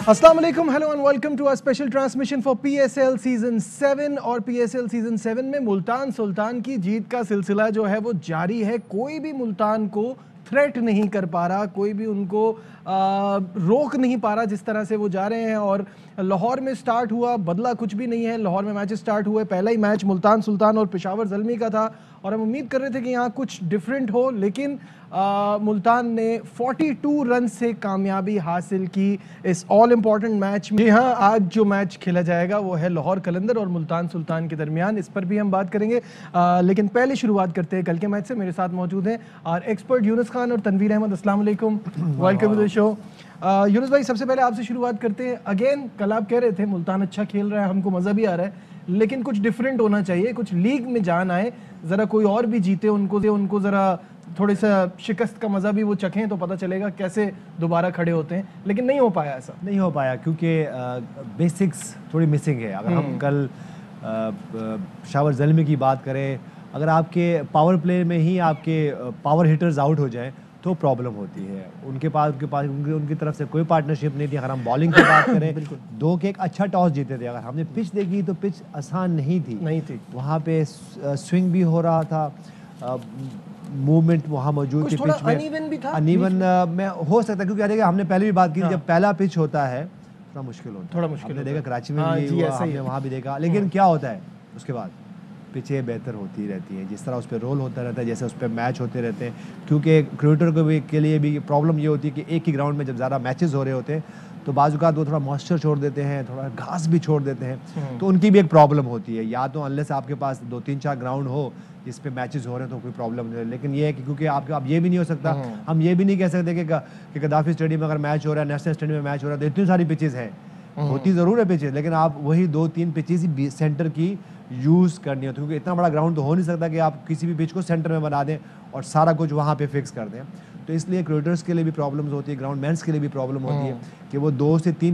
अस्सलाम वालेकुम, hello and welcome to our special transmission for PSL season 7। और PSL season 7 में मुल्तान सुल्तान की जीत का सिलसिला जो है वो जारी है। कोई भी मुल्तान को थ्रेट नहीं कर पा रहा, कोई भी उनको रोक नहीं पा रहा जिस तरह से वो जा रहे हैं। और लाहौर में स्टार्ट हुआ, बदला कुछ भी नहीं है। लाहौर में मैचेस स्टार्ट हुए, पहला ही मैच मुल्तान सुल्तान और पेशावर ज़ल्मी का था और हम उम्मीद कर रहे थे कि यहाँ कुछ डिफरेंट हो, लेकिन मुल्तान ने 42 रन से कामयाबी हासिल की इस ऑल इम्पॉर्टेंट मैच में। हाँ, आज जो मैच खेला जाएगा वो है लाहौर कलंदर और मुल्तान सुल्तान के दरमियान, इस पर भी हम बात करेंगे। लेकिन पहले शुरुआत करते हैं कल के मैच से। मेरे साथ मौजूद हैं और एक्सपर्ट यूनुस खान और तनवीर अहमद। अस्सलाम वालेकुम, welcome to the show. Younis भाई, सबसे पहले आपसे शुरुआत करते हैं। अगेन कल आप कह रहे थे मुल्तान अच्छा खेल रहा है, हमको मज़ा भी आ रहा है, लेकिन कुछ डिफरेंट होना चाहिए, कुछ लीग में जान आए, ज़रा कोई और भी जीते, उनको ज़रा थोड़े सा शिकस्त का मज़ा भी वो चखें तो पता चलेगा कैसे दोबारा खड़े होते हैं। लेकिन नहीं हो पाया, ऐसा नहीं हो पाया क्योंकि बेसिक्स थोड़ी मिसिंग है। अगर हम कल पेशावर ज़ल्मी की बात करें, अगर आपके पावर प्ले में ही आपके पावर हिटर्स आउट हो जाएं तो प्रॉब्लम होती है। उनकी तरफ से कोई पार्टनरशिप नहीं थी। अगर हम बॉलिंग की बात करें, 2 के एक अच्छा टॉस जीते थे। अगर हमने पिच देखी तो पिच आसान नहीं थी। वहाँ पे स्विंग भी हो रहा था, मूवमेंट वहाँ मौजूद थी, पिच में अनइवन में हो सकता है क्योंकि देखिए हमने पहले भी बात की, जब पहला पिच होता है थोड़ा मुश्किल होता है। हमने देखा कराची में भी हुआ, हमने वहाँ भी देखा। लेकिन क्या होता है उसके बाद पिचें बेहतर होती रहती हैं, जिस तरह उस पर रोल होता रहता है, जैसे उस पर मैच होते रहते हैं। क्योंकि क्रिकेटर को भी के लिए भी प्रॉब्लम ये होती है कि एक ही ग्राउंड में जब ज़्यादा मैचेस हो रहे होते हैं तो बाज़-औक़ात वो थोड़ा मॉइस्चर छोड़ देते हैं, थोड़ा घास भी छोड़ देते हैं, तो उनकी भी एक प्रॉब्लम होती है। या तो अनलेस आपके पास 2-3-4 ग्राउंड हो जिस पे मैचेस हो रहे हैं तो कोई प्रॉब्लम नहीं है। लेकिन ये है कि क्योंकि आपके अब ये भी नहीं हो सकता, हम ये भी नहीं कह सकते कि गद्दाफी स्टेडियम में अगर मैच हो रहा है, नेशनल स्टेडियम में मैच हो रहा है तो इतनी सारी पिचेज़ हैं, होती ज़रूर है पिचेज़, लेकिन आप वही 2-3 पिचेज़ ही सेंटर की यूज़ करनी होती है। क्योंकि इतना बड़ा ग्राउंड तो हो नहीं सकता कि आप किसी भी पिच को सेंटर में बना दें और सारा कुछ वहाँ पे फिक्स कर दें। तो इसलिए क्रिकेटर्स के लिए भी प्रॉब्लम्स होती है, ग्राउंड मैन्स के लिए भी प्रॉब्लम होती है कि वो 2 से 3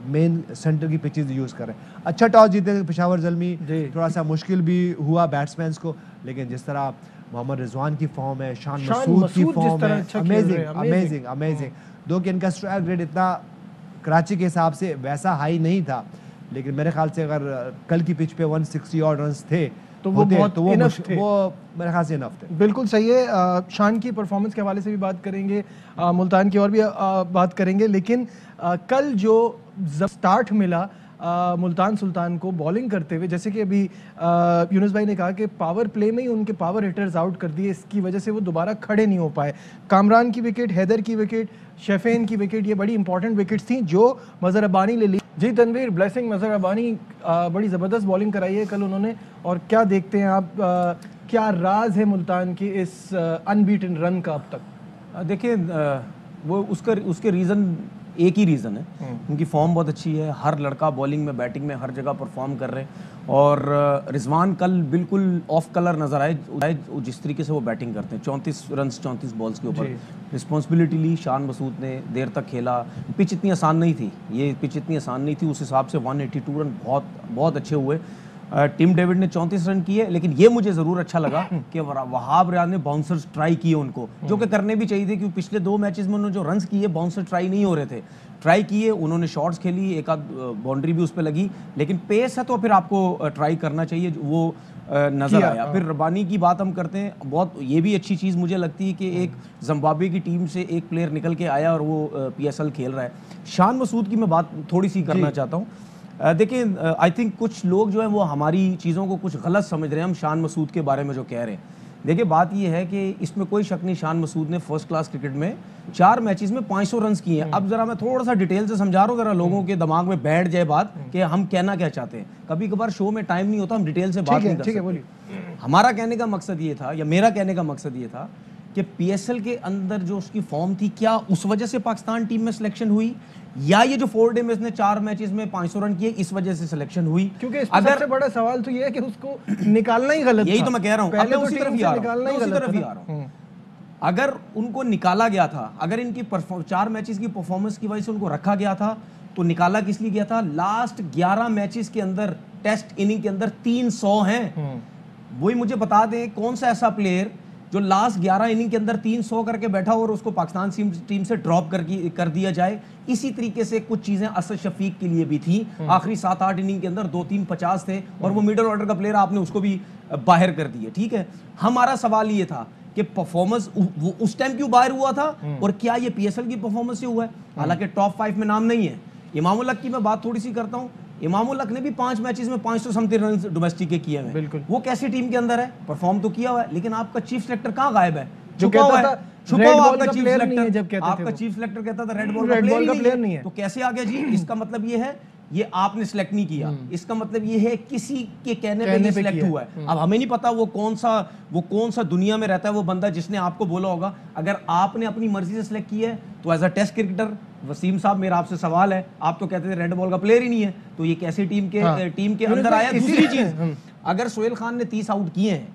मेन सेंटर की पिचेस यूज़ करें। अच्छा टॉस जीते पेशावर ज़ल्मी, थोड़ा सा मुश्किल भी हुआ बैट्समैन्स को, लेकिन जिस तरह मोहम्मद रिजवान की फॉर्म है, शान मसूद की फॉर्म है, अमेजिंग। दो कि इनका स्ट्राइक रेट इतना कराची के हिसाब से वैसा हाई नहीं था, लेकिन मेरे ख्याल से अगर कल की पिच पे 160 और रन्स थे तो वो मेरे ख्याल से इनफ थे। बिल्कुल सही है। शान की परफॉर्मेंस के हवाले से भी बात करेंगे, मुल्तान की और भी बात करेंगे, लेकिन कल जो स्टार्ट मिला मुल्तान सुल्तान को बॉलिंग करते हुए, जैसे कि अभी यूनुस भाई ने कहा कि पावर प्ले में ही उनके पावर हिटर्स आउट कर दिए, इसकी वजह से वो दोबारा खड़े नहीं हो पाए। कामरान की विकेट, हैदर की विकेट, शफेन की विकेट, ये बड़ी इंपॉर्टेंट विकेट्स थी जो मज़हर रब्बानी ले ली। जी तनवीर, ब्लेसिंग मज़हर रब्बानी बड़ी ज़बरदस्त बॉलिंग कराई है कल उन्होंने, और क्या देखते हैं आप, क्या राज है मुल्तान की इस अनबीटन रन का अब तक? देखिए, वो उसके रीज़न एक ही रीज़न है, उनकी फॉर्म बहुत अच्छी है। हर लड़का बॉलिंग में, बैटिंग में, हर जगह परफॉर्म कर रहे हैं। और रिजवान कल बिल्कुल ऑफ कलर नज़र आए जिस तरीके से वो बैटिंग करते हैं। 34 रन 34 बॉल्स के ऊपर रिस्पॉन्सिबिलिटी ली। शान मसूद ने देर तक खेला। पिच इतनी आसान नहीं थी, ये पिच इतनी आसान नहीं थी, उस हिसाब से 182 रन बहुत अच्छे हुए। टिम डेविड ने 34 रन किए, लेकिन ये मुझे ज़रूर अच्छा लगा कि वहाब रियाज ने बाउंसर्स ट्राई किए उनको, जो कि करने भी चाहिए थे, क्योंकि पिछले 2 मैचेस में उन्होंने जो रन्स किए बाउंसर ट्राई नहीं हो रहे थे। ट्राई किए उन्होंने, शॉट्स खेली, एक आध बाउंड्री भी उस पर लगी, लेकिन पेस है तो फिर आपको ट्राई करना चाहिए, वो नज़र आया। फिर रब्बानी की बात हम करते हैं, बहुत ये भी अच्छी चीज़ मुझे लगती है कि एक जिम्बाब्वे की टीम से एक प्लेयर निकल के आया और वो PSL खेल रहा है। शान मसूद की मैं बात थोड़ी सी करना चाहता हूँ। देखिए, आई थिंक कुछ लोग जो है वो हमारी चीज़ों को कुछ गलत समझ रहे हैं हम शान मसूद के बारे में जो कह रहे हैं। देखिए, बात ये है कि इसमें कोई शक नहीं, शान मसूद ने फर्स्ट क्लास क्रिकेट में 4 मैचेस में 500 रन किए हैं। अब जरा मैं थोड़ा सा डिटेल से समझा रहा हूँ, जरा लोगों के दिमाग में बैठ जाए बात कि हम कहना क्या चाहते हैं। कभी कभार शो में टाइम नहीं होता, हम डिटेल से बात नहीं कर सकते। हमारा कहने का मकसद ये था, या मेरा कहने का मकसद ये था कि PSL के अंदर जो उसकी फॉर्म थी, क्या उस वजह से पाकिस्तान टीम में सिलेक्शन हुई, या ये जो 4 डे में इसने 4 मैचेस में 500 रन किए इस वजह से सिलेक्शन हुई? क्योंकि अगर सबसे बड़ा सवाल तो ये है कि उसको निकालना ही गलत था। यही तो मैं कह रहा हूं, अब मैं उसी तरफ ही आ रहा हूं। अगर उनको निकाला गया था, अगर इनकी 4 मैचेस की परफॉर्मेंस की वजह से उनको रखा गया था, तो निकाला किस लिए गया था? लास्ट 11 मैचेस के अंदर, टेस्ट इनिंग के अंदर 300 हैं। वही मुझे बता दें कौन सा ऐसा प्लेयर जो लास्ट 11 इनिंग के अंदर 300 करके बैठा और उसको पाकिस्तान टीम से ड्रॉप कर दिया जाए। इसी तरीके से कुछ चीजें असद शफीक के लिए भी थी। आखिरी 7-8 इनिंग के अंदर 2-3 50 थे और वो मिडिल ऑर्डर का प्लेयर आपने उसको भी बाहर कर दिया। ठीक है, हमारा सवाल ये था कि परफॉर्मेंस वो उस टाइम क्यों बाहर हुआ था और क्या ये पीएसएल की परफॉर्मेंस से हुआ है? हालांकि टॉप 5 में नाम नहीं है। इमामुल हक की मैं बात थोड़ी सी करता हूँ। इमामुल हक ने भी 5 मैचेस में 500 समथिंग रन डोमेस्टिक के किए हैं। बिल्कुल। वो कैसी टीम के अंदर है? परफॉर्म तो किया हुआ है, लेकिन आपका चीफ सिलेक्टर कहाँ गायब है? जो छुपा हुआ कहता है। था छुपा रेड हुआ बॉल आपका का चीफ प्लेयर नहीं है, सिलेक्टर। जब कहते थे आपका वो। चीफ सिलेक्टर कहता था रेड बॉल रेड बॉल का का प्लेयर नहीं है। तो कैसे आ गया जी? इसका मतलब ये है ये आपने सिलेक्ट नहीं किया। इसका मतलब ये है किसी के कहने पे सिलेक्ट किया। हुआ है। अब हमें नहीं पता वो कौन सा दुनिया में रहता है वो बंदा जिसने आपको बोला होगा। अगर आपने अपनी मर्जी से सिलेक्ट किया है तो as a test cricketer Wasim साहब, मेरा आपसे सवाल है, आप तो कहते थे रेड बॉल का प्लेयर ही नहीं है, तो ये कैसी टीम के अंदर आया? दूसरी चीज, अगर सोहेल खान ने 30 आउट किए हैं,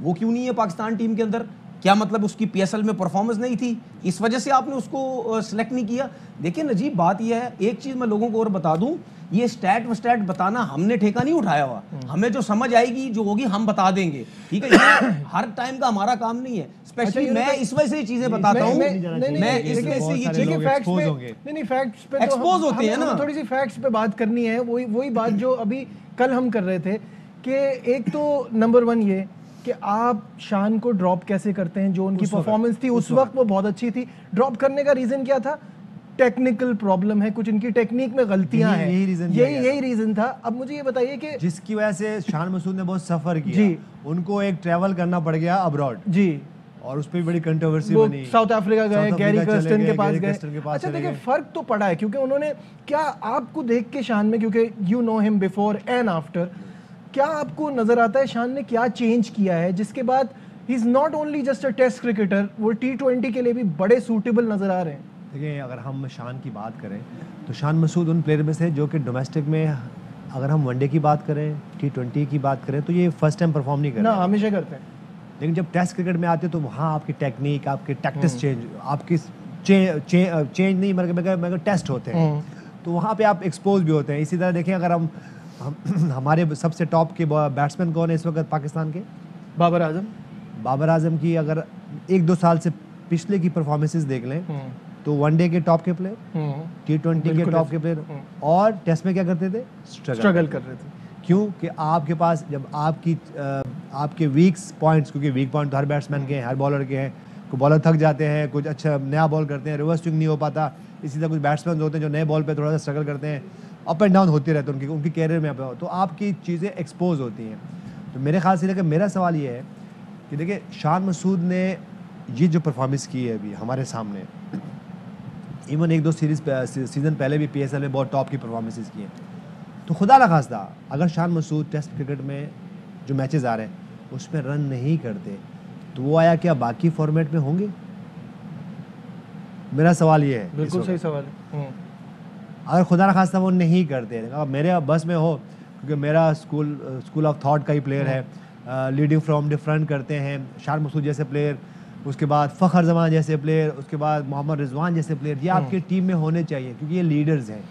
वो क्यों नहीं है पाकिस्तान टीम के अंदर? क्या मतलब उसकी पीएसएल में परफॉर्मेंस नहीं थी, इस वजह से आपने उसको सिलेक्ट नहीं किया? देखिए नजीब, बात यह है, एक चीज मैं लोगों को और बता दूं, ये स्टैट बताना हमने ठेका नहीं उठाया हुआ। हमें जो समझ आएगी जो होगी हम बता देंगे। ठीक है, ये हर टाइम का हमारा काम नहीं है। स्पेशली मैं इस वजह से चीजें बताता हूँ, मैं इस वजह से ये चीजें फैक्ट्स पे एक्सपोज होते हैं ना। थोड़ी सी फैक्ट्स पे बात करनी है। वही बात जो अभी कल हम कर रहे थे कि एक तो नंबर 1 ये कि आप शान को ड्रॉप कैसे करते हैं। जो उनकी परफॉर्मेंस थी उस वक्त वो बहुत अच्छी थी। ड्रॉप करने का रीजन क्या था? टेक्निकल प्रॉब्लम है, कुछ इनकी टेक्निक में गलतियां हैं। यही रीजन था। अब मुझे ये बताइए कि जिसकी वजह से शान मसूद ने बहुत सफर किया जी, उनको एक ट्रैवल करना पड़ गया अब्रॉड जी, और उस पर भी बड़ी कंट्रोवर्सी बनी। साउथ अफ्रीका गए, गैरी कर्स्टन के पास गए। अच्छा देखिए, फर्क तो पड़ा है क्योंकि उन्होंने क्या आपको देख के शान में, क्योंकि you know him before and after, क्या आपको नजर आता है शान ने क्या चेंज किया है जिसके बाद ही is not only just a test cricketer, वो T20 के लिए भी बड़े सूटेबल नजर आ रहे हैं? देखिए, अगर हम शान की बात करें तो शान मसूद उन प्लेयर में से जो कि डोमेस्टिक में, अगर हम वनडे की बात करें, T20 की बात करें, तो ये फर्स्ट टाइम परफॉर्म नहीं कर रहे, हमेशा करते हैं। लेकिन जब टेस्ट क्रिकेट में आते हैं तो वहाँ आपकी टेक्निक, आपके टैक्टिस चेंज, आपकी चेंज नहीं मगर टेस्ट होते हैं, तो वहाँ पे आप एक्सपोज भी होते हैं। इसी तरह देखें, अगर हम हमारे सबसे टॉप के बैट्समैन कौन है इस वक्त पाकिस्तान के? बाबर आजम की अगर 1-2 साल से पिछले की परफॉर्मेंसेस देख लें तो वनडे के टॉप के प्लेयर, T20 के टॉप के प्लेयर, और टेस्ट में क्या करते थे? स्ट्रगल कर रहे थे। क्यों? कि आपके पास जब आपके वीक पॉइंट्स, क्योंकि वीक पॉइंट तो हर बैट्समैन के हैं, हर बॉलर के हैं, कुछ बॉलर थक जाते हैं, कुछ अच्छा नया बॉल करते हैं, रिवर्स स्विंग नहीं हो पाता। इसी तरह कुछ बैट्समैन होते हैं जो नए बॉल पे थोड़ा सा स्ट्रगल करते हैं, अप एंड डाउन होते रहते हैं उनकी कैरियर में, तो आपकी चीज़ें एक्सपोज होती हैं। तो मेरे ख्याल से लेकर मेरा सवाल ये है कि देखिए, शान मसूद ने ये जो परफॉर्मेंस की है अभी हमारे सामने, इवन 1-2 सीज़न पहले भी PSL में बहुत टॉप की परफॉर्मेंसेस की हैं, तो खुदा न खास्ता अगर शान मसूद टेस्ट क्रिकेट में जो मैचेस आ रहे हैं उसमें रन नहीं करते तो वो आया क्या बाकी फॉर्मेट में होंगे? मेरा सवाल ये है। बिल्कुल सही सवाल है। अगर खुदा न खास्ता वो नहीं करते, मेरे बस में हो, क्योंकि मेरा स्कूल ऑफ थॉट का ही प्लेयर है, लीडिंग फ्रॉम डिफरेंट करते हैं शान मसूद जैसे प्लेयर, उसके बाद फ़खर जमान जैसे प्लेयर, उसके बाद मोहम्मद रिजवान जैसे प्लेयर, ये आपकी टीम में होने चाहिए क्योंकि ये लीडर्स हैं।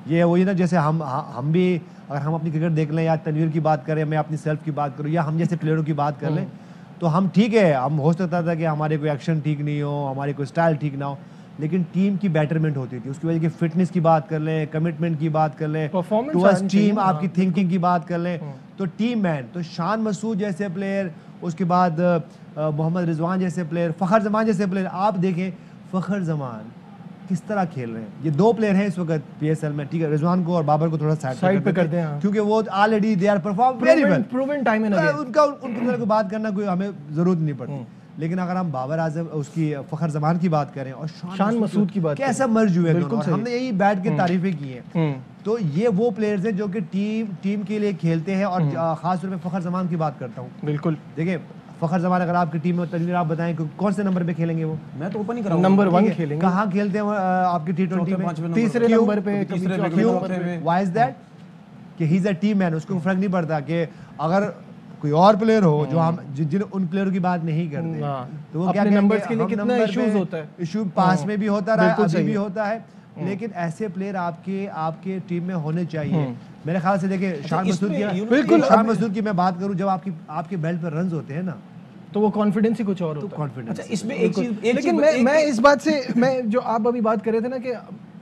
ये वही ना, जैसे हम भी अगर हम अपनी क्रिकेट देख लें या तनवीर की बात करें, मैं अपनी सेल्फ की बात करूँ या हम जैसे प्लेयरों की बात कर लें, तो हम ठीक है, हम हो सकता था कि हमारे कोई एक्शन ठीक नहीं हो, हमारी कोई स्टाइल ठीक ना हो, लेकिन टीम की बेटरमेंट होती थी। उसकी वजह की फिटनेस की बात कर लें, कमिटमेंट की बात कर लें, टुवर्ड्स टीम आपकी थिंकिंग की बात कर लें, तो टीम मैन, तो शान मसूद जैसे प्लेयर, उसके बाद मोहम्मद रिजवान जैसे प्लेयर, फ़खर जमान जैसे प्लेयर, आप देखें फ़खर जमान किस तरह खेल रहे हैं। ये 2 प्लेयर हैं इस वक्त PSL में, ठीक है, रिजवान को और बाबर को थोड़ा साइड पे करते हैं क्योंकि वो already they are perform very well, proven time in again, उनके तरह को बात करना कोई हमें जरूरत नहीं पड़ती। लेकिन अगर हम बाबर आजम, उसकी फ़खर जमान की बात करें और शान मसूद की बात, कैसा मर्ज हुए दोनों, और हमने यही बैठ के तारीफें की हैं। तो ये वो प्लेयर्स हैं जो कि टीम के लिए खेलते हैं, और खास तौर पे फ़खर जमान की बात करता हूँ। बिल्कुल, देखिए फ़खर जमान अगर आपकी टीम में, तनवीर आप बताएं कौन से नंबर पे खेलेंगे वो? मैं तो ओपन ही कराऊंगा, नंबर 1 खेलेंगे। कहाँ खेलते हैं आपकी T20 में? तीसरे नंबर पे, व्हाई इज दैट? कि he is a team man, उसको फर्क नहीं पड़ता कि अगर कोई और प्लेयर हो जो हम जिन उन प्लेयरों की बात नहीं करते, तो वो क्या नंबर्स के लिए कितना इश्यूज होता है, इशू पास में भी होता रहा, अभी भी होता है, लेकिन ऐसे प्लेयर आपके टीम में होने चाहिए मेरे ख्याल से। देखिए, शान मसूद की, बिल्कुल शान मसूद की मैं बात करूं, जब आपके बेल्ट पर रन्स होते हैं ना, तो वो कॉन्फिडेंस ही कुछ और होता है। कॉन्फिडेंस। अच्छा इसमें एक चीज लेकिन मैं इस बात से, मैं जो आप अभी बात कर रहे थे ना कि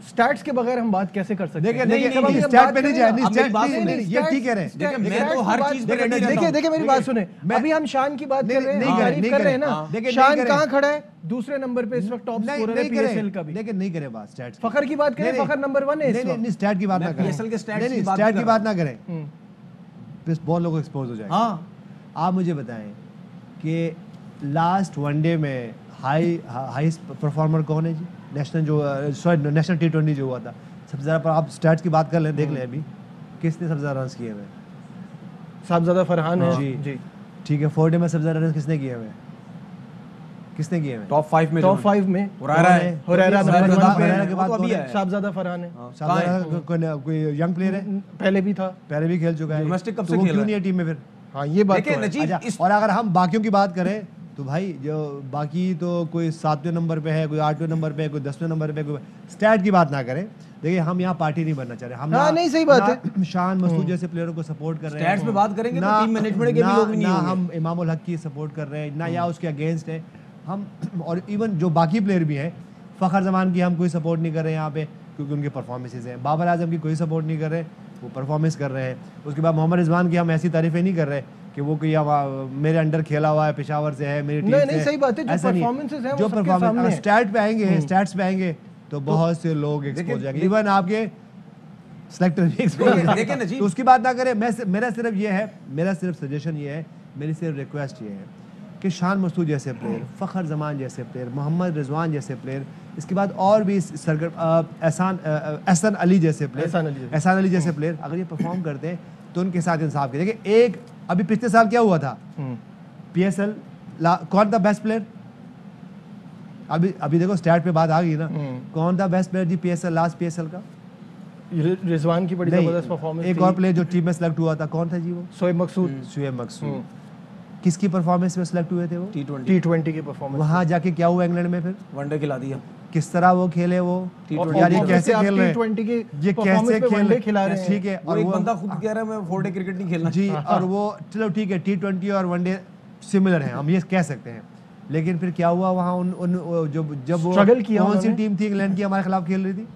स्टैट्स के बगैर हम बात कैसे कर सकते हैं? देखिए स्टैट पे नहीं जाए, नहीं स्टैट नहीं, ये ठीक कह रहे हैं। देखिए मैं तो हर चीज पे रेडी रहता हूं। देखिए मेरी बात सुने, अभी हम शान की बात कर रहे हैं, तारीफ कर रहे हैं ना। शान कहाँ खड़ा है? दूसरे नंबर पे इस वक्त टॉप स्कोरर है पीएसएल का भी। लेकिन नहीं करें बात स्टैट्स। फखर की बात करें, फखर नंबर 1 है इस वक्त। नहीं स्टैट की बात ना करें, पीएसएल के स्टैट्स नहीं स्टैट की बात ना करें, फिर बहुत लोग एक्सपोज हो जाएंगे। हाँ आप मुझे बताएं कि लास्ट वनडे में हाईएस्ट परफॉर्मर कौन है जी? नेशनल जो सॉरी नेशनल T20 जो हुआ था, सबसे ज़्यादा पर आप स्टैट्स की बात कर लें, देख लें अभी किसने सबसे ज़्यादा रन किए हुए? साहबजादा फरहान है जी ठीक है। 4 डे में सबसे ज़्यादा रन किसने किए हुए? किसने किए हुए? टॉप 5 में, टॉप 5 में हुरैरा है। हुरैरा नंबर 1 पे हुरैरा के है, बाद अभी कौन है? साहबजादा फरहान है। साहबजादा कोई यंग प्लेयर है? पहले भी था। पहले भी खेल चुका है। Domestic कब तो से वो खेल क्यों रहा नहीं है टीम में फिर? हाँ ये बात देखिए तो है। नजीब अच्छा, और अगर हम बाकियों की बात करें तो भाई जो बाकी तो कोई 7वें नंबर पे है, कोई 8वें नंबर पे है, कोई 10वें नंबर पे, कोई स्टैट की बात ना करें। देखिए हम यहाँ पार्टी नहीं बनना चाह रहे, हम हाँ, नहीं सही बात है। शान मसूद जैसे प्लेयरों को सपोर्ट कर रहे हैं। स्टैट्स पे बात करेंगे तो टीम मैनेजमेंट के भी लोग नहीं ना होंगे। हम इमामुल हक की सपोर्ट कर रहे हैं ना या उसके अगेंस्ट है हम, और इवन जो बाकी प्लेयर भी हैं, फ़खर जमान की हम कोई सपोर्ट नहीं कर रहे हैं यहाँ पे क्योंकि उनके परफॉर्मेंसेज हैं। बाबर आजम की कोई सपोर्ट नहीं कर रहे, वो परफॉर्मेंस कर रहे हैं। उसके बाद मोहम्मद रिजवान की हम ऐसी तारीफें नहीं कर रहे कि वो कोई मेरे अंडर खेला हुआ है, पेशावर से है, मेरी टीम से। नहीं सही बात है, जो ऐसा नहीं। परफॉर्मेंसेस हैं जो वो सबके परफॉर्मेंस सामने है। स्टैट पे आएंगे, स्टैट्स पे आएंगे तो बहुत से लोग एक्सपोज हो जाएंगे, इवन आपके सेलेक्टर भी एक्सपोज हो देखिए जाएंगे। नजीब, तो उसकी बात ना करें। मेरा सिर्फ सजेशन ये है, मेरी सिर्फ रिक्वेस्ट ये है कि शान मसूद जैसे प्लेयर, फ़खर जमान जैसे प्लेयर, मोहम्मद रिजवान जैसे प्लेयर, इसके बाद और भी एहसान अली जैसे प्लेयर अगर ये परफॉर्म करते हैं तो उनके साथ इंसाफ करें। देखिए एक अभी पिछले साल क्या हुआ था, PSL कौन था बेस्ट प्लेयर? अभी देखो स्टैट पे बात आ गई ना, कौन था बेस्ट प्लेयर जी PSL लास्ट PSL का? रिजवान की बड़ी जबरदस्त परफॉर्मेंस। एक और प्लेयर जो टीम में सेलेक्ट हुआ था कौन था जी? वो शोएब मकसूद। किसकी परफॉर्मेंस में सेलेक्ट हुए थे वो? T20 की परफॉर्मेंस। वहां जाके क्या हुआ इंग्लैंड में? फिर वनडे खिला दिया। किस तरह वो खेले वो? T20 यार ये कैसे खेल रहे हैं? T20 की ये कैसे खेल रहे खिला रहे हैं? ठीक है। और एक बंदा खुद कह रहा है मैं 4 डे क्रिकेट नहीं खेलना जी, और वो चलो ठीक है, T20 और वनडे सिमिलर हैं, हम ये कह सकते हैं। लेकिन फिर क्या हुआ वहाँ जब वो कौन सी टीम थी इंग्लैंड की हमारे खिलाफ खेल रही थी?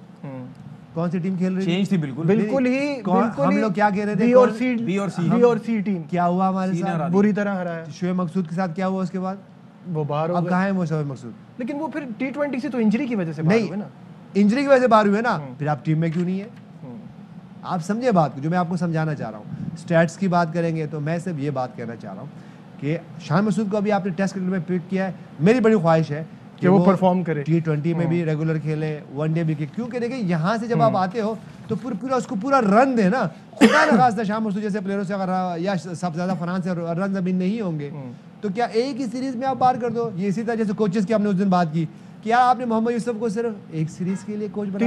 कौन सी टीम खेल रही थी? चेंज थी बिल्कुल ही हम लोग क्या कह रहे थे? बी और सी टीम। क्या हुआ हमारे साथ? बुरी तरह हराया। शोएब मकसूद के साथ क्या हुआ उसके बाद? वो बाहर हो अब कहाँ है वो शोएब मकसूद? लेकिन वो फिर T20 से तो इंजरी की वजह से बाहर हुए ना। इंजरी की वजह से बाहर हुए ना, फिर आप टीम में क्यों नहीं है? आप समझे बात को, जो मैं आपको समझाना चाह रहा हूँ। स्टैट्स की बात करेंगे तो मैं सिर्फ ये बात कहना चाह रहा हूँ कि शान मसूद को अभी आपने टेस्ट क्रिकेट में पिक किया है, मेरी बड़ी ख्वाहिश है कि वो परफॉर्म करे, T20 में भी रेगुलर खेले, वनडे भी खेले, क्योंकि देखिए यहाँ से जब आप आते हो तो पूरा उसको पूरा रन दे ना। खुदा न खास्ता शान मसूद जैसे प्लेयरों से अगर या सबसे ज़्यादा फरहान से रन अभी नहीं होंगे तो क्या एक ही सीरीज में आप पार कर दो? ये इसी तरह जैसे कोचेस की हमने उस दिन बात की कि यार आपने मोहम्मद यूसुफ को सिर्फ एक सीरीज के लिए कोच बना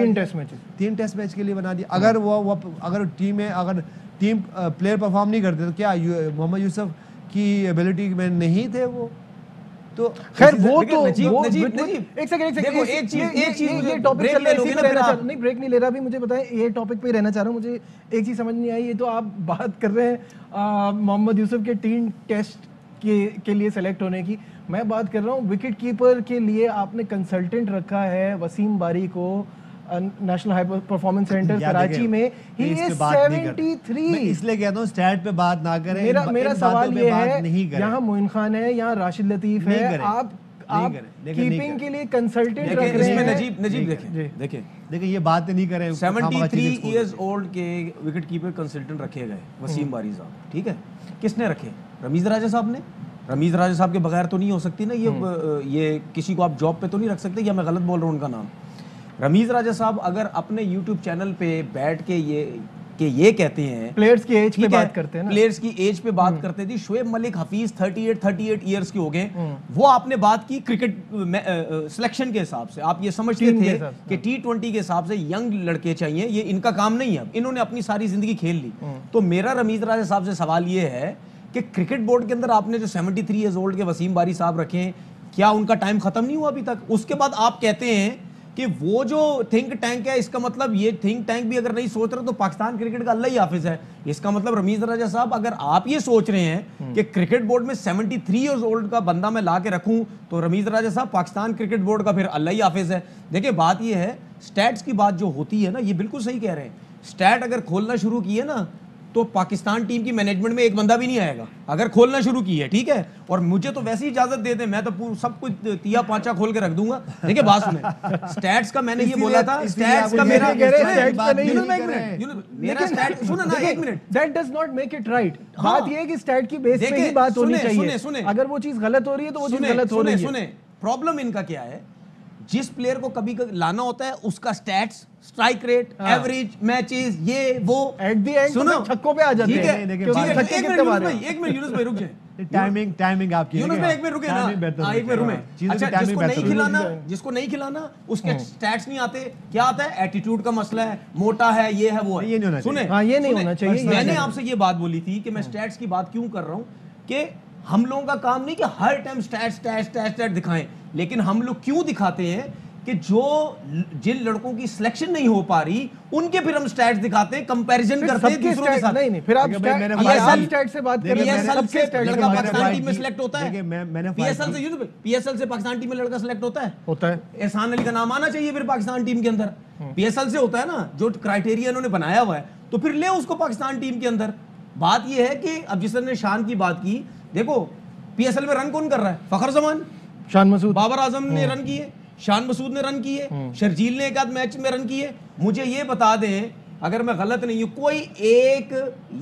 3 टेस्ट मैच के लिए बना दिया। अगर अगर टीम प्लेयर परफॉर्म नहीं करते तो क्या मोहम्मद यूसुफ की एबिलिटी में नहीं थे वो? तो खैर वो तो नजीब एक चीज ये टॉपिक चल रहा है, नहीं ब्रेक नहीं ले रहा अभी। मुझे बताएं, ये टॉपिक पे ही रहना चाह रहा हूँ। मुझे एक चीज समझ नहीं आई, ये तो आप बात कर रहे हैं मोहम्मद यूसुफ के 3 टेस्ट के लिए सेलेक्ट होने की, मैं बात कर रहा हूँ विकेट कीपर के लिए आपने कंसल्टेंट रखा है वसीम बारी को national high performance centre Karachi में। He is 73। मैं इसलिए कहता हूँ स्टैट पे बात ना करें। मेरा सवाल ये है, यहाँ मोइन खान है, यहाँ राशिद लतीफ है, आप कीपिंग के लिए कंसल्टेंट रख रहे हैं। नजीब देखिए ये बात नहीं करें। 73 इयर्स ओल्ड के विकेट कीपर कंसल्टेंट रखे गए वसीम बारी साहब, ठीक है। किसने रखे? रमीज राजा साहब ने। रमीज राजा साहब के बगैर तो नहीं हो सकती ना ये किसी को आप जॉब पे तो नहीं रख सकते, या मैं गलत बोल रहा हूँ उनका नाम? रमीज राजा साहब अगर अपने YouTube चैनल पे बैठ के ये कहते हैं, प्लेयर्स की एज पे बात करते हैं ना, प्लेयर्स की एज पे बात करते थे। शोएब मलिक हफीज 38 इयर्स के हो गए, वो आपने बात की क्रिकेट सिलेक्शन के हिसाब से। आप ये समझते थे कि T20 के हिसाब से यंग लड़के चाहिए, ये इनका काम नहीं है। इन्होंने अपनी सारी जिंदगी खेल ली। तो मेरा रमीज राजा साहब से सवाल ये है कि क्रिकेट बोर्ड के अंदर आपने जो 73 इयर्स ओल्ड के वसीम बारी साहब रखे हैं, क्या उनका टाइम खत्म नहीं हुआ अभी तक? उसके बाद आप कहते हैं कि वो जो थिंक टैंक है, इसका मतलब ये थिंक टैंक भी अगर नहीं सोच रहे तो पाकिस्तान क्रिकेट का अल्लाह ही हाफिज है। इसका मतलब रमीज राजा साहब, अगर आप ये सोच रहे हैं कि क्रिकेट बोर्ड में 73 ईयर्स ओल्ड का बंदा मैं ला के रखूं, तो रमीज राजा साहब पाकिस्तान क्रिकेट बोर्ड का फिर अल्लाह ही हाफिज है। देखिए बात ये है, स्टैट्स की बात जो होती है ना, ये बिल्कुल सही कह रहे हैं। स्टैट अगर खोलना शुरू किए ना, तो पाकिस्तान टीम की मैनेजमेंट में एक बंदा भी नहीं आएगा, अगर खोलना शुरू की है, ठीक है। और मुझे तो वैसे ही इजाजत दे दे, मैं तो सब कुछ तिया पांचा खोल के रख दूंगा। देखिए बात सुने, स्टैट्स का मैंने ये बोला था, स्टैट्स का मेरा स्टैट सुनो ना, एक minute, that does not make it right. बात ये है कि स्टैट की बेस पे ही बात होनी चाहिए। अगर वो चीज गलत हो रही है तो वो चीज गलत हो रही है। प्रॉब्लम इनका क्या है, जिस प्लेयर को कभी लाना होता है उसका stats, strike rate, average matches, ये वो एट द एंड सुनो छक्कों पे आ जाते हैं। एक मिनट यूनुस भाई रुक जाए, टाइमिंग आपकी यूनुस भाई एक मिनट रुके ना, एक मिनट रुके। अच्छा, जिसको नहीं खिलाना उसके स्टैट्स नहीं आते, क्या आता है, एटीट्यूड का मसला है, मोटा है, ये है, वो है। सुने, ये नहीं होना चाहिए। मैंने आपसे ये बात बोली थी कि मैं स्टैट्स की बात क्यों कर रहा हूं, कि हम लोगों का काम नहीं कि हर टाइम स्टैट दिखाएं, लेकिन हम लोग क्यों दिखाते हैं कि जिन लड़कों की सिलेक्शन नहीं हो पा रही उनके फिर हम स्टैट्स दिखाते हैं, कंपैरिजन करते हैं दूसरों के साथ। नहीं, फिर आप स्टैट से बात करें, सबके लड़का पाकिस्तान टीम में सिलेक्ट होता है, पीएसएल से पाकिस्तान टीम में लड़का सिलेक्ट होता है। एहसान अली का नाम आना चाहिए फिर पाकिस्तान टीम के अंदर, पीएसएल से होता है ना, जो क्राइटेरिया इन्होंने बनाया हुआ है, तो फिर ले उसको पाकिस्तान टीम के अंदर। बात यह है कि अब जिसने शान की बात की, देखो पीएसएल में रन कौन कर रहा है, फखर जमान, शान मसूद, बाबर आजम ने रन किए, शान मसूद ने रन किए, शर्जील ने एक आध मैच में रन किए। मुझे ये बता दें, अगर मैं गलत नहीं हूं, कोई एक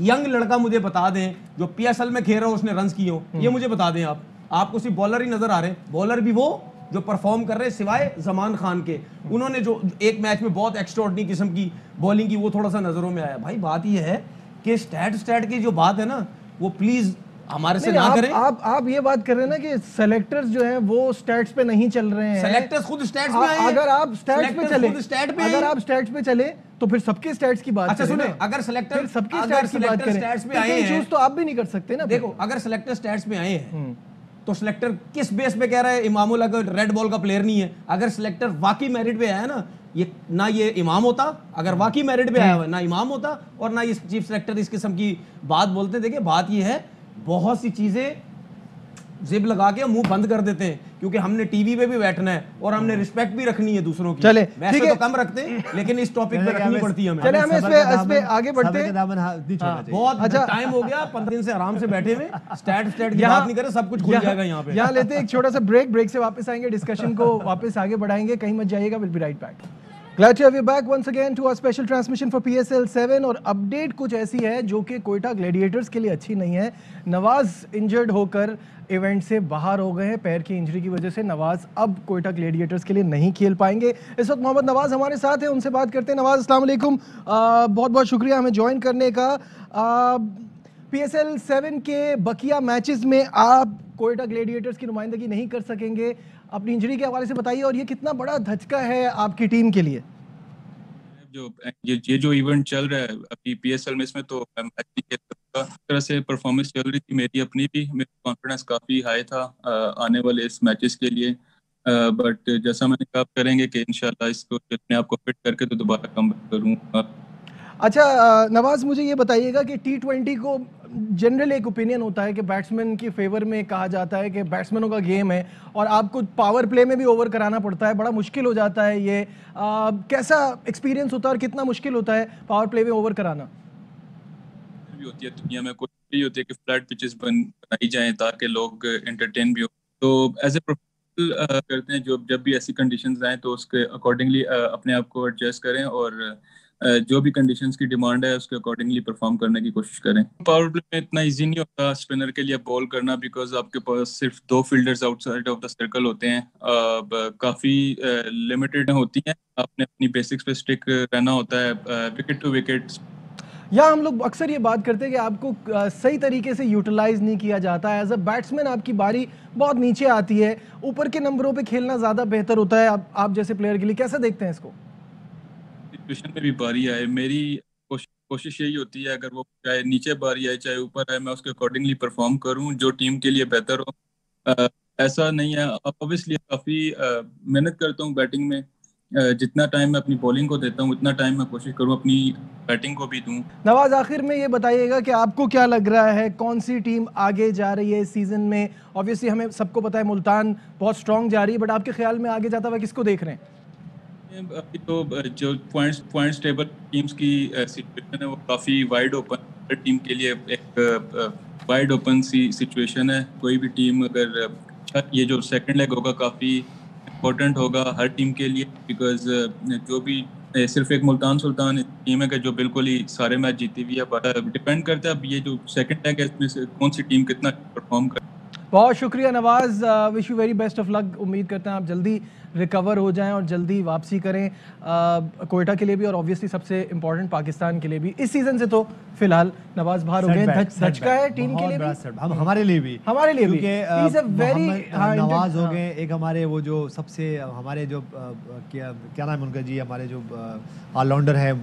यंग लड़का मुझे बता दें जो पीएसएल में खेल रहा हो, उसने रन किए हो, ये मुझे बता दें। आपको सिर्फ बॉलर ही नजर आ रहे, बॉलर भी वो जो परफॉर्म कर रहे हैं, सिवाय जमान खान के। उन्होंने जो एक मैच में बहुत एक्स्ट्राऑर्डिनरी किस्म की बॉलिंग की, वो थोड़ा सा नजरों में आया। भाई बात ये है कि स्टैट की जो बात है ना, वो प्लीज हमारे से ना करें। आप ये बात कर रहे हैं ना कि सेलेक्टर्स जो हैं वो स्टैट्स पे नहीं चल रहे हैं। सेलेक्टर्स खुद स्टैट्स पे आए हैं। अगर आप स्टैट्स पे चले तो फिर सबके स्टैट्स की बात करें। अच्छा सुने, अगर सेलेक्टर सबके स्टैट्स की बात करें पे आए हैं, चूज तो आप भी नहीं कर सकते ना। देखो, अगर सेलेक्टर स्टैट्स में आए हैं तो सिलेक्टर किस बेस पे कह रहा है इमामुल अगर रेड बॉल का प्लेयर नहीं है? अगर सिलेक्टर वाकई मेरिट पे आया ना, ये ना ये इमाम होता, अगर वाकई मेरिट पे आया हुआ ना इमाम होता, और ना ये चीफ सिलेक्टर इस किस्म की बात बोलते। देखिए बात ये है, बहुत सी चीजें जिब लगा के मुंह बंद कर देते हैं, क्योंकि हमने टीवी पे भी बैठना है और हमने रिस्पेक्ट भी रखनी है दूसरों की। चले वैसे तो कम रखते हैं, लेकिन इस टॉपिक पे रखनी पड़ती है हमें। चले हमें इस पे आगे बढ़ते हैं। बहुत अच्छा टाइम हो गया, 15 दिन से आराम से बैठे हुए, स्टैट की बात नहीं करे, सब कुछ खुल जाएगा यहाँ पे। यहाँ लेते हैं एक छोटा सा ब्रेक से वापस आएंगे, डिस्कशन को वापस आगे बढ़ाएंगे, कहीं मत जाइएगा। Will be right back. Glad to have you back once again to our special transmission for PSL 7। और अपडेट कुछ ऐसी है जो कि कोयटा ग्लैडिएटर्स के लिए अच्छी नहीं है। नवाज इंजर्ड होकर इवेंट से बाहर हो गए हैं, पैर की इंजरी की वजह से नवाज अब कोयटा ग्लैडिएटर्स के लिए नहीं खेल पाएंगे। इस वक्त मोहम्मद नवाज हमारे साथ हैं, उनसे बात करते हैं। नवाज अस्सलाम वालेकुम, बहुत बहुत शुक्रिया हमें ज्वाइन करने का। PSL 7 के बकिया मैचेस में आप कोयटा ग्लैडिएटर्स की नुमाइंदगी नहीं कर सकेंगे, अपनी इंजरी के हवाले से बताइए, और ये कितना बड़ा धचका है आपकी टीम के लिए? ये जो इवेंट चल रहा है अभी PSL में, इसमें तो मैच नहीं खेल सकता। तरह से परफॉर्मेंस चल रही थी मेरी अपनी भी, मेरा कॉन्फिडेंस काफ़ी हाई था आने वाले इस मैचेस के लिए, बट जैसा मैंने कहा करेंगे कि इंशाल्लाह इसको अपने आप को फिट करके तो दोबारा कम करूँगा। अच्छा नवाज, मुझे ये बताइएगा कि T20 को जनरल एक ओपिनियन होता है कि बैट्समैन के फेवर में कहा जाता है कि बैट्समैनों का गेम है और आपको पावर प्ले में भी ओवर कराना पड़ता है, बड़ा मुश्किल हो जाता है ये। कैसा एक्सपीरियंस होता है और कितना मुश्किल होता है पावर प्ले में ओवर कराना? भी होती है दुनिया में, कोशिश भी होती है कि फ्लैट पिचेस बनाई जाएं ताकि लोग एंटरटेन भी हो। तो एज ए प्रोफेशनल करते हैं, जब भी ऐसी कंडीशंस आए तो उसके अकॉर्डिंगली अपने आप को एडजस्ट करें और जो भी कंडीशंस की डिमांड है उसके अकॉर्डिंगली परफॉर्म करने की कोशिश करें। पावर प्ले में इतना इजी नहीं होता स्पिनर के लिए बॉल करना, बिकॉज आपके पास सिर्फ 2 fielders outside of the circle होते हैं, काफ़ी लिमिटेड होती हैं, आपने अपनी बेसिक्स पे स्टिक रहना होता है विकेट टू विकेट। या हम लोग अक्सर ये बात करते हैं कि आपको सही तरीके से यूटिलाइज नहीं किया जाता है। एज अ बैट्समैन आपकी बारी बहुत नीचे आती है, ऊपर के नंबरों पे खेलना ज़्यादा बेहतर होता है आप जैसे प्लेयर के लिए। कैसे देखते हैं इसको? सिचुएशन में भी बारी आए, मेरी कोशिश यही होती है, अगर वो चाहे नीचे बारी आए चाहे ऊपर आए, मैं उसके अकॉर्डिंगली परफॉर्म करूं जो टीम के लिए बेहतर हो। ऐसा नहीं है, ऑब्वियसली काफ़ी मेहनत करता हूं बैटिंग में, जितना टाइम मैं अपनी बॉलिंग को देता हूँ उतना टाइम मैं कोशिश करूँ अपनी बैटिंग को भी दूँ। नवाज, आखिर में ये बताइएगा कि आपको क्या लग रहा है, कौन सी टीम आगे जा रही है इस सीजन में? ऑब्वियसली हमें सबको पता है मुल्तान बहुत स्ट्रांग जा रही है, बट आपके ख्याल में आगे जाता हुआ किसको देख रहे हैं? अभी तो जो पॉइंट्स टेबल टीम्स की सिचुएशन है वो काफ़ी वाइड ओपन, हर टीम के लिए एक वाइड ओपन सी सिचुएशन है। कोई भी टीम अगर ये जो सेकंड लेग होगा काफ़ी इम्पोर्टेंट होगा हर टीम के लिए, बिकॉज जो भी सिर्फ एक मुल्तान सुल्तान टीम है कि जो बिल्कुल ही सारे मैच जीती हुई है, बट डिपेंड करता है अब ये जो सेकंड लेग है इसमें से कौन सी टीम कितना परफॉर्म कर। बहुत शुक्रिया Nawaz, wish you very best of luck. उम्मीद करते हैं आप जल्दी रिकवर हो जाएं और जल्दी वापसी करें कोयटा के लिए भी और ऑब्वियसली सबसे इंपॉर्टेंट पाकिस्तान के लिए भी। इस सीजन से तो फिलहाल नवाज बाहर हो गए, धचका है टीम के लिए भी, हमारे लिए भी, हमारे लिए भी। नवाज हो गए एक हमारे वो जो सबसे हमारे जो क्या नाम है उनका जी, हमारे जो ऑलराउंडर है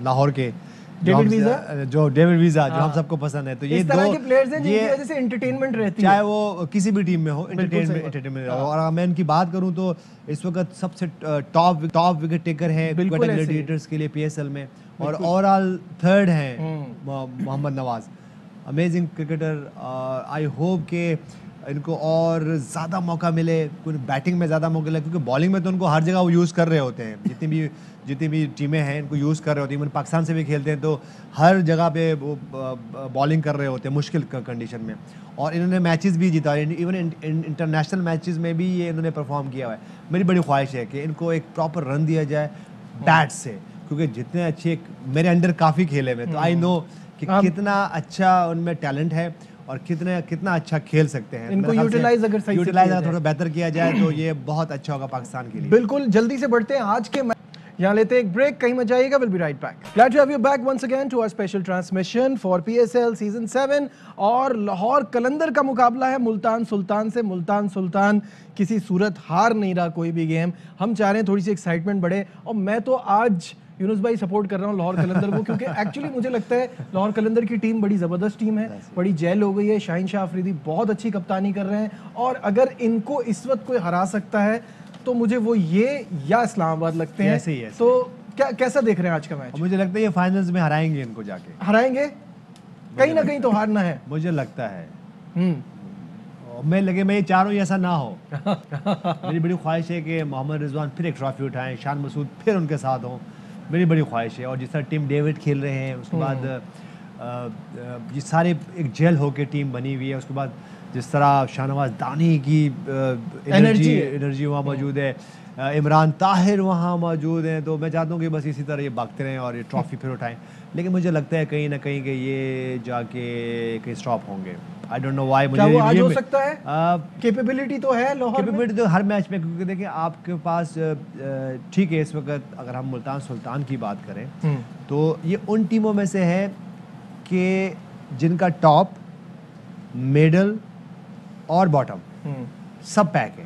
लाहौर के डेविड वीजा, जो हम सबको पसंद है। तो ये दो प्लेयर्स हैं जिनकी वजह से एंटरटेनमेंट रहती है, चाहे वो किसी भी टीम में हो, एंटरटेनमेंट। और मैं इनकी बात करूं तो इस वक्त सबसे टॉप विकेट टेकर है कोयटा ग्लैडिएटर्स के लिए पीएसएल में, और ओवरऑल थर्ड हैं Mohammad Nawaz. Amazing cricketer. I hope के इनको और ज़्यादा मौका मिले, बैटिंग में ज़्यादा मौका मिले, क्योंकि बॉलिंग में तो उनको हर जगह वो यूज़ कर रहे होते हैं। जितनी भी टीमें हैं इनको यूज़ कर रहे होती हैं। इवन पाकिस्तान से भी खेलते हैं तो हर जगह पे वो बॉलिंग कर रहे होते हैं मुश्किल कंडीशन में, और इन्होंने मैचेस भी जीता। इवन इंटरनेशनल मैचेस में भी ये इन्होंने परफॉर्म किया हुआ है। मेरी बड़ी ख्वाहिश है कि इनको एक प्रॉपर रन दिया जाए बैट से, क्योंकि जितने अच्छे मेरे अंडर काफ़ी खेले हुए, तो आई नो कि कितना अच्छा उनमें टैलेंट है और कितना अच्छा खेल सकते हैं। इनको यूटिलाइज अगर थोड़ा बेहतर किया जाए तो ये बहुत अच्छा होगा पाकिस्तान के लिए। बिल्कुल, जल्दी से बढ़ते हैं आज के यहाँ लेते हैं एक ब्रेक, कहीं मत जाइएगा, will be right back. Glad to have you back once again to our special transmission for PSL season 7। और लाहौर कलंदर का मुकाबला है मुल्तान सुल्तान से। मुल्तान सुल्तान किसी सूरत हार नहीं रहा कोई भी गेम। हम चाह रहे हैं थोड़ी सी एक्साइटमेंट बढ़े, और मैं तो आज यूनुस भाई सपोर्ट कर रहा हूँ लाहौर कलंदर को, क्योंकि एक्चुअली मुझे लगता है लाहौर कलंदर की टीम बड़ी ज़बरदस्त टीम है, बड़ी जेल हो गई है। शाहीन शाह अफरीदी बहुत अच्छी कप्तानी कर रहे हैं, और अगर इनको इस वक्त कोई हरा सकता है तो मुझे वो ये या इस्लामाबाद लगते हैं। ऐसे ही। तो कैसा देख रहे हैं आज का मैच? मुझे लगता है ये फाइनल्स में हराएंगे, इनको जाके हराएंगे, कहीं ना कहीं तो हारना है, मुझे लगता है। मैं चाह रहा हूँ ऐसा ना हो। मेरी बड़ी ख्वाहिश है कि मोहम्मद रिजवान फिर एक ट्रॉफी उठाएं, शान मसूद फिर उनके साथ हों, मेरी बड़ी ख्वाहिश है। और जिस तरह टीम डेविड खेल रहे हैं, उसके बाद ये सारे एक जेल होके टीम बनी हुई है, उसके बाद जिस तरह शाहनवाज दानी की एनर्जी वहाँ मौजूद है, इमरान ताहिर वहाँ मौजूद हैं, तो मैं चाहता हूँ कि बस इसी तरह ये भागते रहें और ये ट्रॉफी फिर उठाएं। लेकिन मुझे लगता है कहीं ना कहीं कि ये जाके कहीं स्टॉप होंगे। I don't know why. मुझे वो आज हो सकता है, कैपेबिलिटी तो है लाहौर में, कैपेबिलिटी तो हर मैच में, क्योंकि देखिए आपके पास ठीक है इस वक्त अगर हम मुल्तान सुल्तान की बात करें तो ये उन टीमों में से है कि जिनका टॉप, मिडल और बॉटम सब पैक है।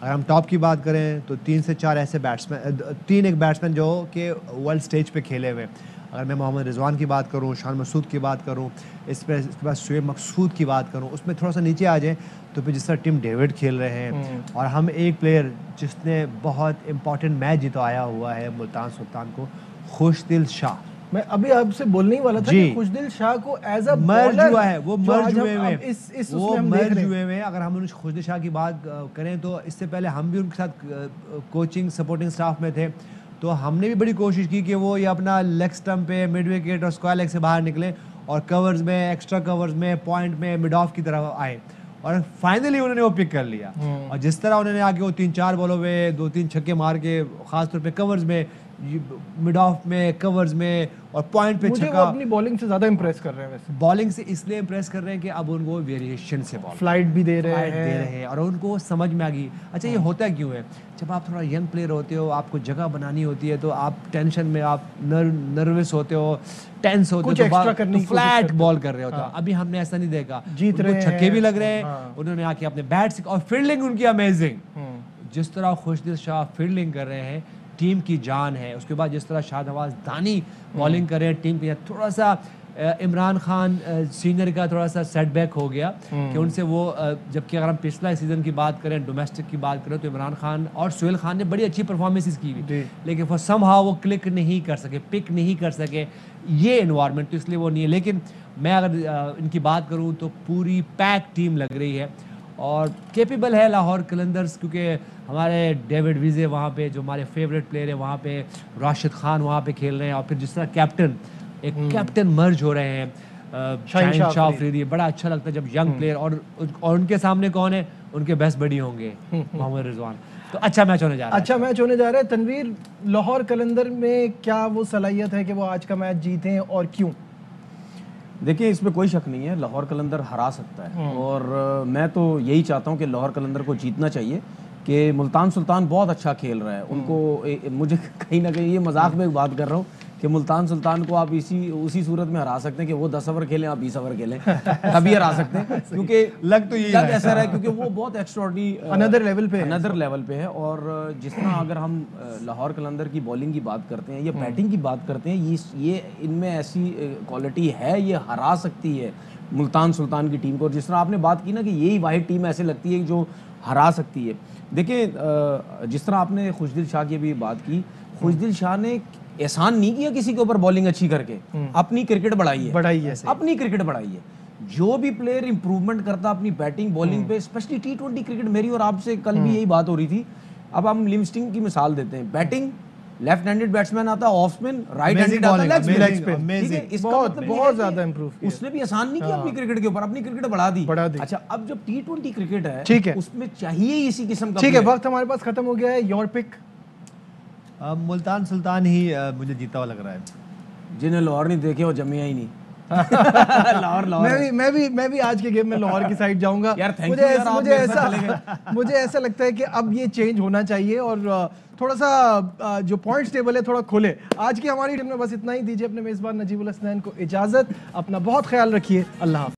अगर हम टॉप की बात करें तो 3 से 4 ऐसे बैट्समैन जो कि वर्ल्ड स्टेज पे खेले हुए। अगर मैं मोहम्मद रिजवान की बात करूं, शान मसूद की बात करूं, इसके बाद शुएब मकसूद की बात करूं, उसमें थोड़ा सा नीचे आ जाए तो फिर जिस तरह टीम डेविड खेल रहे हैं, और हम एक प्लेयर जिसने बहुत इंपॉर्टेंट मैच जितवाया हुआ है मुल्तान सुल्तान को, खुशदिल शाह। मैं अभी आपसे बोलने ही वाला था कि खुशदिल शाह को एज अ मर्ज हुआ है, वो मर्ज हुए हैं। अगर हम खुशदिल शाह की बात करें तो इससे पहले हम भी उनके साथ कोचिंग सपोर्टिंग स्टाफ में थे, तो हमने भी बड़ी कोशिश की कि वो ये अपना लेग स्टंप पे मिड विकेट और स्क्वायर लेग से बाहर निकले और कवर्स में, एक्स्ट्रा कवर्स में, पॉइंट में, मिड ऑफ की तरफ आए, और फाइनली उन्होंने वो पिक कर लिया। और जिस तरह उन्होंने आके वो 3-4 बॉलों में 2-3 छक्के मार के, खासतौर पे कवर्स में, मिड ऑफ में, कवर्स में और पॉइंट पे छक्का। अपनी बॉलिंग से ज्यादा इंप्रेस कर रहे हैं। वैसे बॉलिंग से इसलिए इंप्रेस कर रहे हैं कि अब उनको वेरिएशन से बॉल फ्लाइट भी दे रहे हैं और उनको समझ में आ गई। अच्छा, ये होता क्यों है? जब आप थोड़ा यंग प्लेयर होते हो, आपको जगह बनानी होती है, तो आप टेंशन में, आप नर्वस होते हो, टेंस होते हो, तो फ्लैट बॉल कर रहे होते हो। अभी हमने ऐसा नहीं देखा, जीत रहे हैं, छक्के भी लग रहे हैं, उन्होंने आके अपने बैट और फील्डिंग उनकी अमेजिंग। जिस तरह खुशदिल शाह फील्डिंग कर रहे हैं, टीम की जान है। उसके बाद जिस तरह शाहनवाज दानी बॉलिंग कर रहे हैं, टीम के थोड़ा सा इमरान खान सीनियर का थोड़ा सा सेटबैक हो गया कि उनसे वो जबकि अगर हम पिछला सीज़न की बात करें, डोमेस्टिक की बात करें, तो इमरान खान और सुहेल खान ने बड़ी अच्छी परफॉर्मेंसेस की हुई, लेकिन फॉर समहाउ वो क्लिक नहीं कर सके, पिक नहीं कर सके ये एनवायरनमेंट, तो इसलिए वो नहीं है। लेकिन मैं अगर इनकी बात करूँ तो पूरी पैक टीम लग रही है और कैपेबल है लाहौर कलंदर्स, क्योंकि हमारे डेविड विजे वहाँ पे जो हमारे फेवरेट प्लेयर है वहाँ पे, राशिद खान वहाँ पे खेल रहे हैं, और फिर जिस तरह कैप्टन एक कैप्टन मर्ज हो रहे हैं शाहीन शाह अफरीदी, बड़ा अच्छा लगता है जब यंग प्लेयर और उनके सामने कौन है, उनके बेस्ट बडी होंगे मोहम्मद रिजवान। तो अच्छा मैच होने जा रहा है। अच्छा मैच होने जा रहा है। तनवीर, लाहौर कलंदर में क्या वो सलाहियत है कि वो आज का मैच जीतें और क्यों? देखिए इसमें कोई शक नहीं है, लाहौर कलंदर हरा सकता है और मैं तो यही चाहता हूँ कि लाहौर कलंदर को जीतना चाहिए कि मुल्तान सुल्तान बहुत अच्छा खेल रहा है उनको। मुझे कहीं ना कहीं ये मजाक में एक बात कर रहा हूँ कि मुल्तान सुल्तान को आप उसी सूरत में हरा सकते हैं कि वो 10 ओवर खेलें, आप 20 ओवर खेलें, तभी हरा सकते हैं, क्योंकि लग तो यही ऐसा रहा है क्योंकि वो बहुत एक्स्ट्राऑर्डिनरी अनदर लेवल पे है। और जिस तरह अगर हम लाहौर कलंदर की बॉलिंग की बात करते हैं या बैटिंग की बात करते हैं, ये इनमें ऐसी क्वालिटी है, ये हरा सकती है मुल्तान सुल्तान की टीम को। और जिस तरह आपने बात की ना कि यही वाहिद टीम ऐसे लगती है जो हरा सकती है। देखिए जिस तरह आपने खुशदिल शाह की भी बात की, खुशदिल शाह ने एहसान नहीं किया किसी के ऊपर बॉलिंग अच्छी करके, अपनी क्रिकेट बढ़ाई है, अपनी क्रिकेट बढ़ाई है। जो भी प्लेयर इंप्रूवमेंट करता अपनी बैटिंग बॉलिंग पे, स्पेशली T20 क्रिकेट, मेरी और आपसे कल भी यही बात हो रही थी। अब हम लिविंगस्टन की मिसाल देते हैं, बैटिंग लेफ्ट हैंडेड बैट्समैन आता है ऑफ स्पिन, राइट हैंडेड आता है लेग स्पिन, ठीक है, इसका मतलब बहुत ज्यादा इंप्रूव किया। उसने भी आसान नहीं किया अपनी क्रिकेट के ऊपर, अपनी क्रिकेट बढ़ा दी। अच्छा, अब जब T20 क्रिकेट है, ठीक है, उसमें चाहिए इसी किस्म का। ठीक है, वक्त हमारे पास खत्म हो गया है। Your pick? मुल्तान सुल्तान ही मुझे जीता हुआ लग रहा है। जिन्हें लाहौर नहीं देखे वो जमिया ही नहीं। लाहौर मैं भी आज के गेम में लाहौर की साइड जाऊंगा। मुझे ऐसा लगता है कि अब ये चेंज होना चाहिए और थोड़ा सा जो पॉइंट्स टेबल है थोड़ा खोले। आज की हमारी टीम में बस इतना ही। दीजिए अपने मेजबान नजीबुल हसनैन को इजाजत। अपना बहुत ख्याल रखिए। अल्लाह हाफ़िज़।